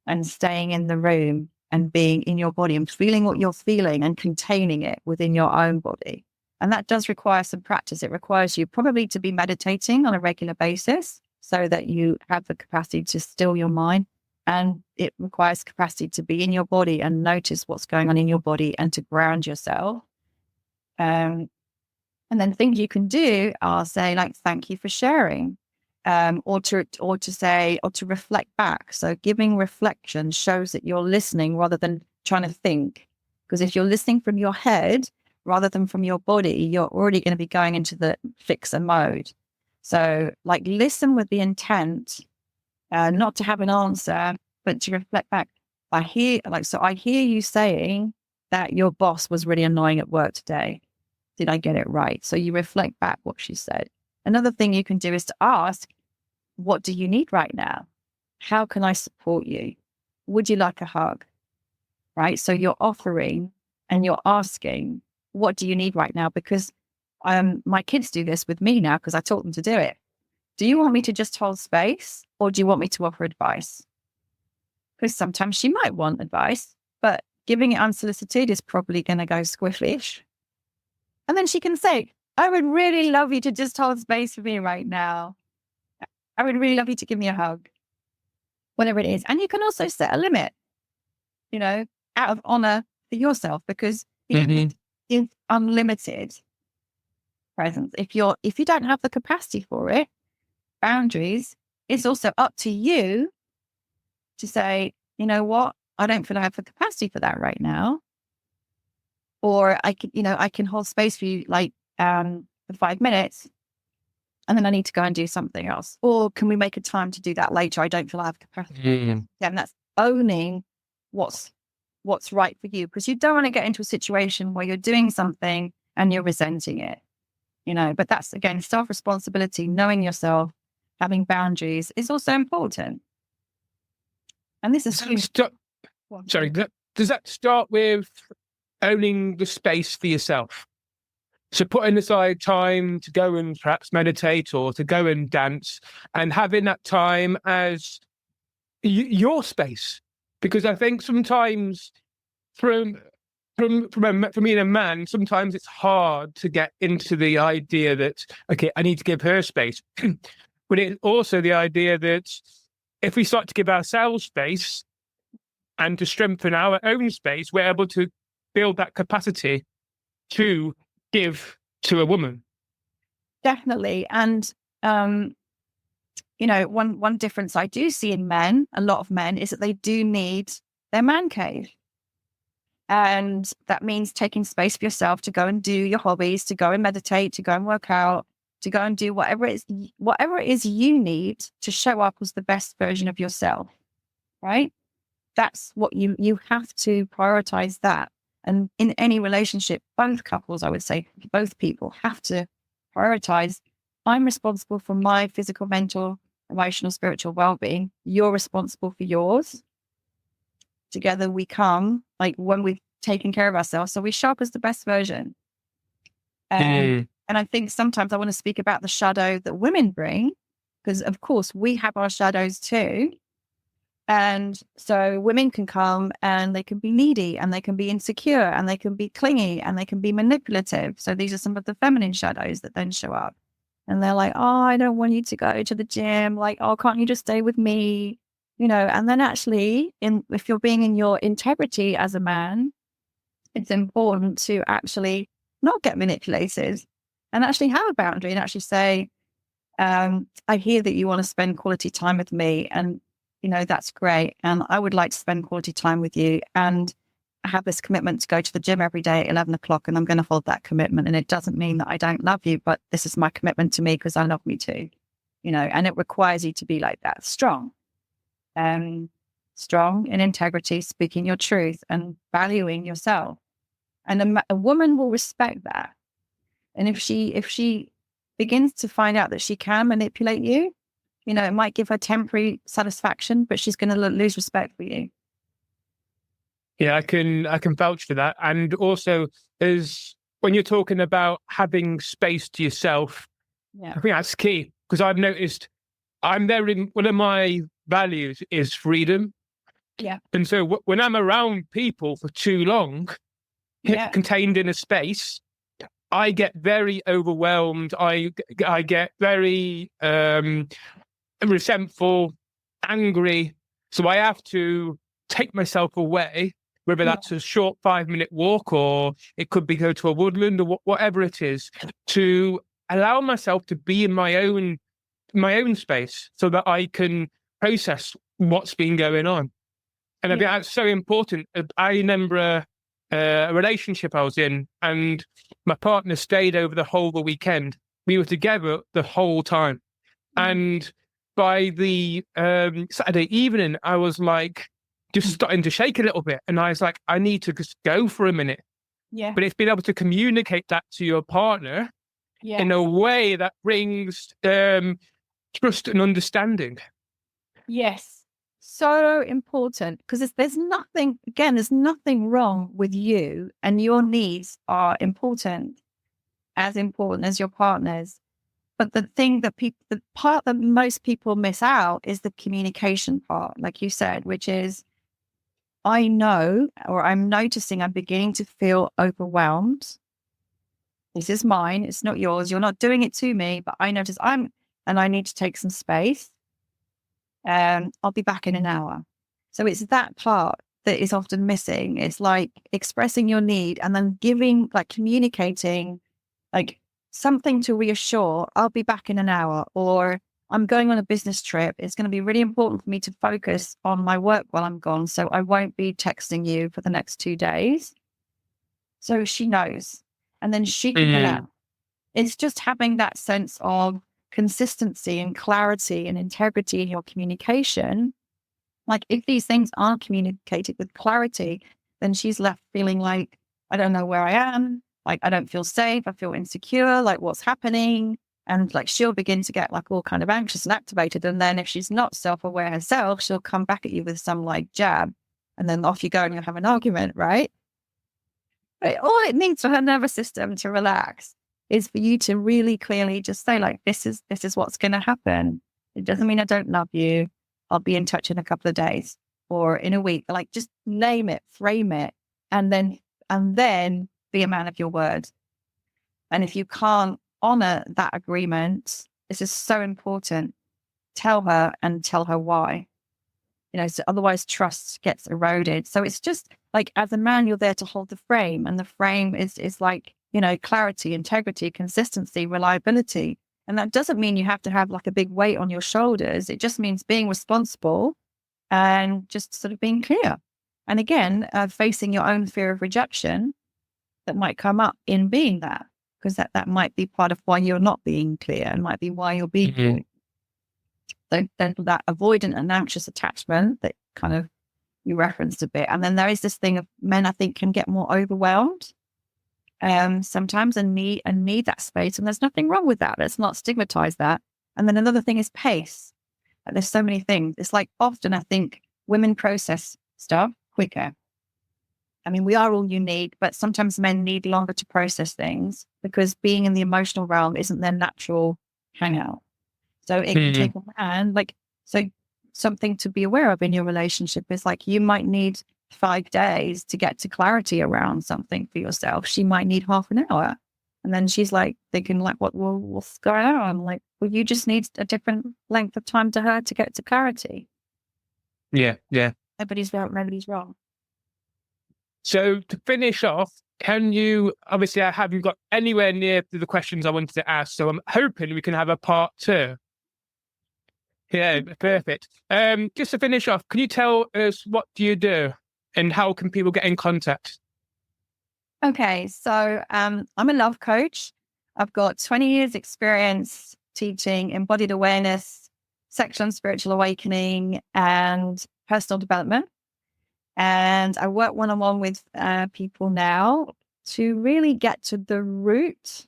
and staying in the room and being in your body and feeling what you're feeling and containing it within your own body. And that does require some practice. It requires you probably to be meditating on a regular basis so that you have the capacity to still your mind. And it requires capacity to be in your body and notice what's going on in your body and to ground yourself. And then things you can do are say, like, thank you for sharing, or to reflect back. So giving reflection shows that you're listening rather than trying to think. Because if you're listening from your head rather than from your body, you're already going to be going into the fixer mode. So like listen with the intent, not to have an answer, but to reflect back. I hear you saying that your boss was really annoying at work today. Did I get it right? So you reflect back what she said. Another thing you can do is to ask, what do you need right now? How can I support you? Would you like a hug? Right? So you're offering and you're asking, what do you need right now? Because my kids do this with me now because I taught them to do it. Do you want me to just hold space or do you want me to offer advice? Because sometimes she might want advice, but giving it unsolicited is probably going to go squifflish. And then she can say, I would really love you to just hold space for me right now. I would really love you to give me a hug. Whatever it is. And you can also set a limit, out of honor for yourself, because it's unlimited presence. If you don't have the capacity for it, boundaries, it's also up to you to say, you know what, I don't feel I have the capacity for that right now. Or I can hold space for you for 5 minutes and then I need to go and do something else. Or can we make a time to do that later? I don't feel I have capacity. Yeah, and that's owning what's right for you, because you don't want to get into a situation where you're doing something and you're resenting it. But that's, again, self-responsibility, knowing yourself, having boundaries is also important. And this is does that start with owning the space for yourself? So putting aside time to go and perhaps meditate or to go and dance and having that time as your space. Because I think sometimes for me and a man, sometimes it's hard to get into the idea that, okay, I need to give her space. But it's also the idea that if we start to give ourselves space and to strengthen our own space, we're able to build that capacity to give to a woman. Definitely. And, one difference I do see in men, a lot of men, is that they do need their man cave. And that means taking space for yourself to go and do your hobbies, to go and meditate, to go and work out, to go and do whatever it is you need to show up as the best version of yourself, right? That's what you have to prioritize that. And in any relationship, both couples, I would say, both people have to prioritize, I'm responsible for my physical, mental, emotional, spiritual well-being. You're responsible for yours. Together we come, like when we've taken care of ourselves, so we show up as the best version. And I think sometimes I want to speak about the shadow that women bring, because of course we have our shadows too. And so women can come and they can be needy and they can be insecure and they can be clingy and they can be manipulative. So these are some of the feminine shadows that then show up. And they're like, oh, I don't want you to go to the gym. Like, oh, can't you just stay with me? And then actually, if you're being in your integrity as a man, it's important to actually not get manipulated and actually have a boundary and actually say, I hear that you want to spend quality time with me, and that's great. And I would like to spend quality time with you. And I have this commitment to go to the gym every day at 11 o'clock, and I'm going to hold that commitment. And it doesn't mean that I don't love you, but this is my commitment to me because I love me too, and it requires you to be like that, strong in integrity, speaking your truth and valuing yourself. And a woman will respect that. And if she begins to find out that she can manipulate you, it might give her temporary satisfaction, but she's going to lose respect for you. Yeah, I can vouch for that. And also, when you're talking about having space to yourself, I think that's key, because I've noticed one of my values is freedom. Yeah. And so when I'm around people for too long, contained in a space, I get very overwhelmed. I get very resentful, angry. So I have to take myself away, whether that's a short 5-minute walk, or it could be go to a woodland, or whatever it is, to allow myself to be in my own space so that I can process what's been going on. And I think that's so important. I remember a relationship I was in, and my partner stayed over the whole of the weekend. We were together the whole time. And by the Saturday evening, I was like just starting to shake a little bit. And I was like, I need to just go for a minute. Yeah. But it's being able to communicate that to your partner in a way that brings trust and understanding. Yes. So important, because there's nothing wrong with you, and your needs are important as your partner's. But the thing that the part that most people miss out is the communication part, like you said, which is, I know, or I'm noticing I'm beginning to feel overwhelmed. This is mine. It's not yours. You're not doing it to me, but I notice and I need to take some space. I'll be back in an hour. So it's that part that is often missing. It's like expressing your need and then communicating, like something to reassure. I'll be back in an hour, or I'm going on a business trip. It's going to be really important for me to focus on my work while I'm gone. So I won't be texting you for the next 2 days. So she knows, and then she can get out. It's just having that sense of consistency and clarity and integrity in your communication. Like, if these things aren't communicated with clarity, then she's left feeling like, I don't know where I am. Like, I don't feel safe. I feel insecure. Like, what's happening? And like, she'll begin to get like all kind of anxious and activated. And then if she's not self-aware herself, she'll come back at you with some like jab, and then off you go and you'll have an argument, right? But all it needs for her nervous system to relax is for you to really clearly just say, like, this is what's going to happen. It doesn't mean I don't love you. I'll be in touch in a couple of days or in a week. Like, just name it, frame it, and then be a man of your word. And if you can't honor that agreement, this is so important. Tell her why. So otherwise trust gets eroded. So it's just like, as a man, you're there to hold the frame, and the frame is like, clarity, integrity, consistency, reliability. And that doesn't mean you have to have like a big weight on your shoulders. It just means being responsible and just sort of being clear. And again, facing your own fear of rejection that might come up in being that, because that might be part of why you're not being clear, and might be why you're being clear. So then that avoidant and anxious attachment that kind of you referenced a bit. And then there is this thing of men, I think, can get more overwhelmed sometimes and need that space. And there's nothing wrong with that. Let's not stigmatize that. And then another thing is pace. There's so many things. It's like, often I think women process stuff quicker. I mean, we are all unique, but sometimes men need longer to process things because being in the emotional realm isn't their natural hangout. So it can take a man, so something to be aware of in your relationship is like, you might need 5 days to get to clarity around something for yourself. She might need half an hour. And then she's like thinking like, what's going on? Like, well, you just need a different length of time to her to get to clarity. Yeah. Nobody's wrong. So to finish off, can you, obviously I haven't got anywhere near the questions I wanted to ask, so I'm hoping we can have a part 2. Yeah, perfect. Just to finish off, can you tell us, what do you do and how can people get in contact? Okay, so I'm a love coach. I've got 20 years experience teaching embodied awareness, sexual and spiritual awakening, and personal development. And I work one-on-one with people now to really get to the root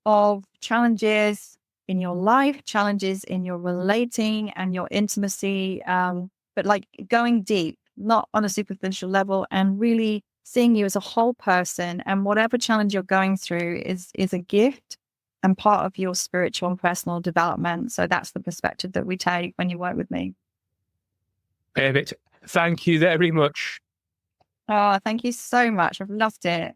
of challenges in your life, challenges in your relating and your intimacy, but like going deep, not on a superficial level, and really seeing you as a whole person. And whatever challenge you're going through is a gift and part of your spiritual and personal development. So that's the perspective that we take when you work with me. Perfect. Thank you very much. Oh, thank you so much. I've loved it.